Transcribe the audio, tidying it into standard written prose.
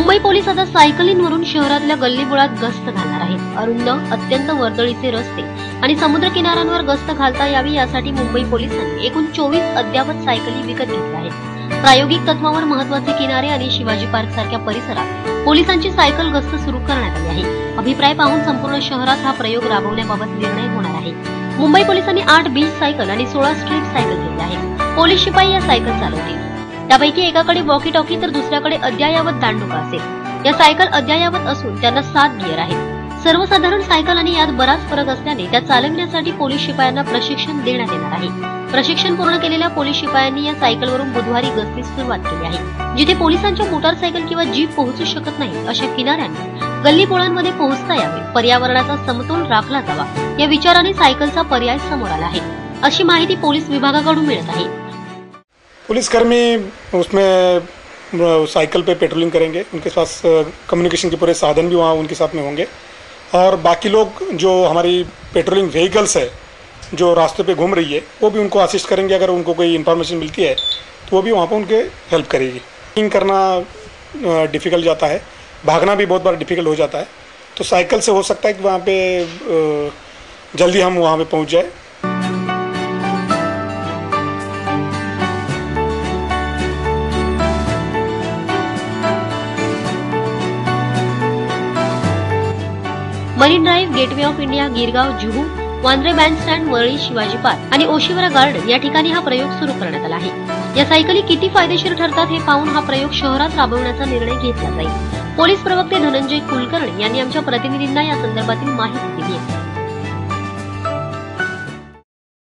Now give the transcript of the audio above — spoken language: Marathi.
मुंबई पोलीस आता सायकलींवरून शहरातल्या गल्लीबोळात गस्त घालणार आहेत। अरुंद, अत्यंत वर्दळीचे रस्ते आणि समुद्र किनाऱ्यांवर गस्त घालता यावी यासाठी मुंबई पोलिसांनी एकूण 24 अद्यावत सायकली विकत घेतल्या आहेत। प्रायोगिक तत्वावर महत्त्वाचे किनारे आणि शिवाजी पार्क सारख्या परिसरात पोलिसांची सायकल गस्त सुरू करण्यात आली आहे। अभिप्राय पाहून संपूर्ण शहरात हा प्रयोग राबवण्याबाबत निर्णय होणार आहे। मुंबई पोलिसांनी 8 बीच सायकल आणि 16 स्ट्रीट सायकल घेतल्या आहेत। पोलीस शिपाई या सायकल चालवतील। त्यापैकी एकाकडे वॉकी टॉकी तर दुसऱ्याकडे अद्ययावत दांडुका असेल। या सायकल अद्ययावत असून त्यांना 7 गिअर आहेत। सर्वसाधारण सायकल आणि यात बराच फरक असल्याने त्या चालविण्यासाठी पोलीस शिपायांना प्रशिक्षण देण्यात येणार आहे। प्रशिक्षण पूर्ण केलेल्या पोलीस शिपायांनी या सायकलवरून बुधवारी गस्तीस सुरुवात केली आहे। जिथे पोलिसांच्या मोटारसायकल किंवा जीप पोहोचू शकत नाही अशा किनाऱ्यांनी गल्लीबोळांमध्ये पोहोचता यावे, पर्यावरणाचा समतोल राखला जावा या विचाराने सायकलचा पर्याय समोर आला आहे, अशी माहिती पोलीस विभागाकडून मिळत आहे। पुलिसकर्मी उसमें साइकिल पे पेट्रोलिंग करेंगे, उनके पास कम्युनिकेशन के पूरे साधन भी वहाँ उनके साथ में होंगे और बाकी लोग जो हमारी पेट्रोलिंग व्हीकल्स है जो रास्ते पे घूम रही है वो भी उनको असिस्ट करेंगे। अगर उनको कोई इन्फॉर्मेशन मिलती है तो वो भी वहाँ पर उनके हेल्प करेगी। रनिंग करना डिफ़िकल्ट जाता है, भागना भी बहुत बार डिफ़िकल्ट हो जाता है, तो साइकिल से हो सकता है कि वहाँ पे जल्दी हम वहाँ पे पहुँच जाए। मरीन ड्राईव्ह, गेटवे ऑफ इंडिया, गिरगाव, जुहू, वांद्रे बँडस्टँड, वरळी, शिवाजी पार्क आणि ओशिवरा गार्डन या ठिकाणी हा प्रयोग सुरू करण्यात आला आहे। या सायकली किती फायदेशीर ठरतात हे पाहून हा प्रयोग शहरात राबवण्याचा निर्णय घेतला जाईल। पोलीस प्रवक्ते धनंजय कुलकर्णी यांनी आमच्या प्रतिनिधींना या संदर्भातील माहिती दिली आहे।